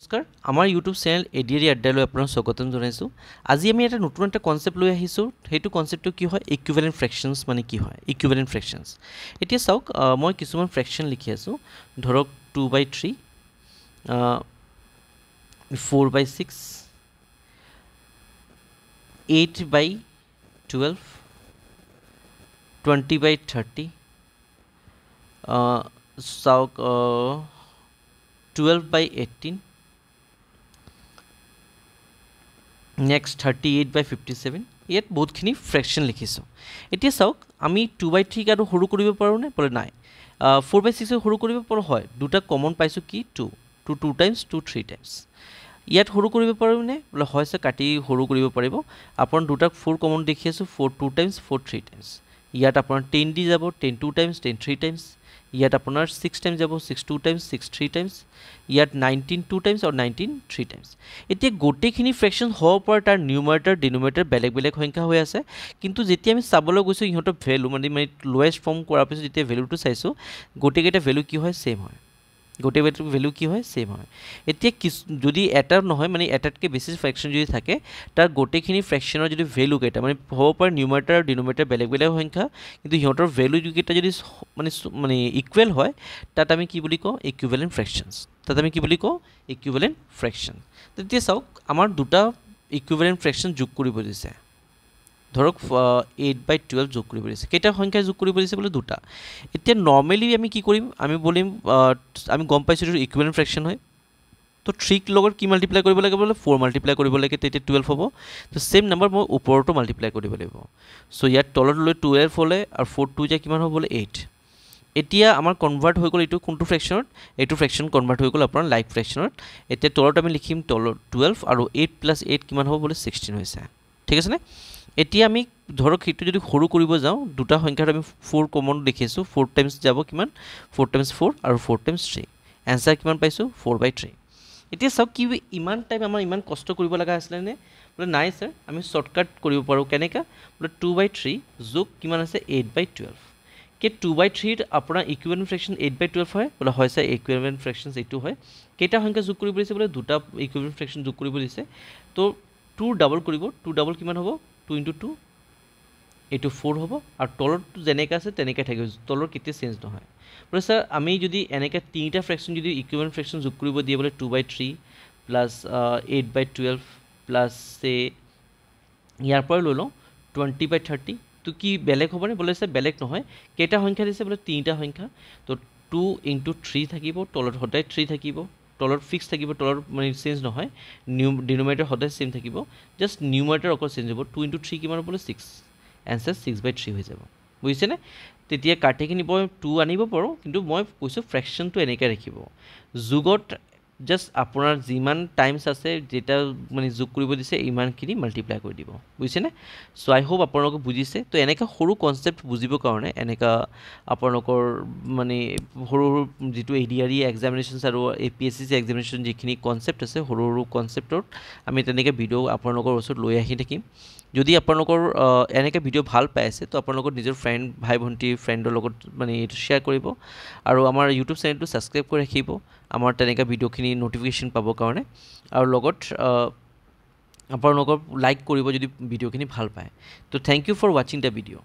নমস্কাৰ আমাৰ YouTube channel ADR আড্ডালৈ আপোনাক স্বাগতম জনাইছোঁ। আজি আমি এটা নতুন এটা কনসেপ্ট লৈ আহিছোঁ। সেইটো কনসেপ্টটো কি হয়, ইকুইভেলেন্ট ফ্ৰেকশনছ মানে কি হয়, ইকুইভেলেন্ট ফ্ৰেকশনছ। এতিয়া চাওক, মই কিছুমান ফ্ৰেকশন লিখি আছোঁ। ধৰক 2/3, 4/6, 8/12, 20/30, চাওক 12/18, নেক্সট 38/57। ইয়াত বহুতখিনি ফ্ৰেকশন লিখিছোঁ। এতিয়া চাওক, আমি 2/3 আৰু সৰু কৰিব পাৰোঁনে? বোলে নাই। 4/6 সৰু কৰিব পাৰোঁ, হয়। দুটা কমন পাইছোঁ, কি 2 2 টাইমছ 2 3 টাইমছ। ইয়াত সৰু কৰিব পাৰোঁনে? বোলে হয় স্যাৰ, কাটি সৰু কৰিব পাৰিব। আপোনাৰ দুটাক 4 কমন দেখি আছোঁ, 4 2 টাইমছ 4 3 টাইমছ। ইয়াত আপোনাৰ 10 দি যাব, 10 2 টাইমছ 10 3 টাইমছ। ইয়াত আপোনাৰ 6 টাইমছ যাব, 6 2 টাইমছ 6 3 টাইমছ। ইয়াত 19 2 টাইমছ আৰু 19 3 টাইমছ। এতিয়া গোটেইখিনি ফ্ৰেকশন হ'ব পাৰে তাৰ নিউমাৰেটৰ ডিনোমিনেটৰ বেলেগ বেলেগ সংখ্যা হৈ আছে, কিন্তু যেতিয়া আমি চাবলৈ গৈছোঁ ইহঁতৰ ভেলু মানে লোৱেষ্ট ফৰ্ম কৰাৰ পিছত যেতিয়া ভেলুটো চাইছোঁ, গোটেইকেইটা ভেলু কি হয়, ছেম হয়। গোটেইকেইটা ভেলু কি হয়, ছেম হয়। এতিয়া যদি এটা নহয় মানে এটাতকৈ বেছি ফ্ৰেকশন যদি থাকে, তাৰ গোটেইখিনি ফ্ৰেকশনৰ যদি ভেলু কেইটা মানে হ'ব পাৰে নিউমাৰেটৰ আৰু ডিনোমিনেটৰ বেলেগ বেলেগ সংখ্যা, কিন্তু সিহঁতৰ ভেলু কেইটা যদি মানে ইকুৱেল হয়, তাত আমি কি বুলি কওঁ, ইকুইভেলেন্ট ফ্ৰেকশনছ। তাত আমি কি বুলি কওঁ, ইকুইভেলেন্ট ফ্ৰেকশন। তেতিয়া চাওক, আমাৰ দুটা ইকুইভেলেন্ট ফ্ৰেকশন যোগ কৰিব দিছে। ধৰক 8/12 যোগ কৰিব দিছে। কেইটা সংখ্যা যোগ কৰিব দিছে? বোলে দুটা। এতিয়া নৰ্মেলি আমি কি কৰিম, আমি বলিম, আমি গম পাইছোঁ এইটো ইকুইভেলেন্ট ফ্ৰেকশন হয়। তো 3 লগত কি মাল্টিপ্লাই কৰিব লাগে? বোলে 4 মাল্টিপ্লাই কৰিব লাগে, তেতিয়া 12 হ'ব। তো ছেম নাম্বাৰ মই ওপৰতো মাল্টিপ্লাই কৰিব লাগিব। চ' ইয়াত তলত লৈ 12 হ'লে আৰু 4 2 যায় কিমান হ'ব? বোলে 8। এতিয়া আমাৰ কনভাৰ্ট হৈ গ'ল এইটো কোনটো ফ্ৰেকশনত? এইটো ফ্ৰেকশন কনভাৰ্ট হৈ গ'ল আপোনাৰ লাইক ফ্ৰেকশনত। এতিয়া তলত আমি লিখিম তলত 12 আৰু 8 + 8 কিমান হ'ব? বোলে 16 হৈছে। ঠিক আছেনে? এতিয়া আমি ধৰক সেইটো যদি সৰু কৰিব যাওঁ, দুটা সংখ্যাত আমি 4 কমন দেখিছোঁ। 4 টাইমছ যাব কিমান? 4 টাইমছ 4 আৰু 4 টাইমছ 3। এনচাৰ কিমান পাইছোঁ? 4/3। এতিয়া চাওক, কি ইমান টাইম আমাৰ ইমান কষ্ট কৰিব লগা আছিলে নে? বোলে নাই ছাৰ, আমি শ্বৰ্টকাট কৰিব পাৰোঁ। কেনেকৈ? বোলে 2/3 যোগ কিমান আছে? 8/12। কি 2/3 আপোনাৰ ইকুইভেলেন্ট ফ্ৰেকশন 8/12 হয়? বোলে হয় স্যাৰ, ইকুইভেলেন্ট ফ্ৰেকশন এইটো হয়। কেইটা সংখ্যা যোগ কৰিব দিছে? বোলে দুটা ইকুইভেলেন্ট ফ্ৰেকশন যোগ কৰিব দিছে। তো 2 ডাবল কৰিব। 2 ডাবল কিমান হ'ব? 2 × 2, এইটো 4 হ'ব। আৰু তলৰটো যেনেকৈ আছে তেনেকৈ থাকিব, তলৰ কেতিয়া চেঞ্জ নহয়। বোলে স্যাৰ, আমি যদি এনেকৈ তিনিটা ফ্ৰেকশন যদি ইকুইভেলেন্ট ফ্ৰেকশন যোগ কৰিব দিয়ে, বোলে 2/3 প্লাছ 8/12 প্লাছ ইয়াৰ পৰা লৈ লওঁ 20/30, তো কি বেলেগ হ'বনে? বোলে স্যাৰ বেলেগ নহয়। কেইটা সংখ্যা দিছে? বোলে তিনিটা সংখ্যা। তো 2 × 3 থাকিব, তলত সদায় 3 থাকিব, তলত ফিক্স থাকিব, তলত মানে চেঞ্জ নহয়। ডিনোমিনেটৰ সদায় ছেম থাকিব, জাষ্ট নিউমাৰেটৰ অকল চেঞ্জ হ'ব। 2 × 3 কিমান হ'ব? বোলে 6। এনচাৰ 6/3 হৈ যাব। বুজিছেনে? তেতিয়া কাটিখিনি মই 2 আনিব পাৰোঁ, কিন্তু মই কৈছোঁ ফ্ৰেকশনটো এনেকৈ ৰাখিব। যোগত জাষ্ট আপোনাৰ যিমান টাইমছ আছে, যেতিয়া মানে যোগ কৰিব দিছে, ইমানখিনি মাল্টিপ্লাই কৰি দিব। বুজিছেনে? চ' আই হোপ আপোনালোকে বুজিছে। তো এনেকুৱা সৰু কনচেপ্ট বুজিবৰ কাৰণে এনেকুৱা আপোনালোকৰ মানে সৰু সৰু যিটো এডিআৰি এক্সামিনেশ্যনছ আৰু APSC এক্সামিনেশ্যন যিখিনি কনচেপ্ট আছে, সৰু সৰু কনচেপ্টত আমি তেনেকৈ ভিডিঅ' আপোনালোকৰ ওচৰত লৈ আহি থাকিম। যদি আপোনালোকৰ এনেকৈ ভিডিঅ' ভাল পাই আছে, তো আপোনালোকৰ নিজৰ ফ্ৰেণ্ড, ভাই ভণ্টি, ফ্ৰেণ্ডৰ লগত মানে এইটো শ্বেয়াৰ কৰিব আৰু আমাৰ ইউটিউব চেনেলটো ছাবস্ক্ৰাইব কৰি ৰাখিব, আমাৰ তেনেকৈ ভিডিঅ'খিনি ন'টিফিকেশ্যন পাবৰ কাৰণে। আৰু লগত আপোনালোকৰ লাইক কৰিব যদি ভিডিঅ'খিনি ভাল পায়। তো থেংক ইউ ফৰ ৱাচিং দ্য ভিডিঅ'।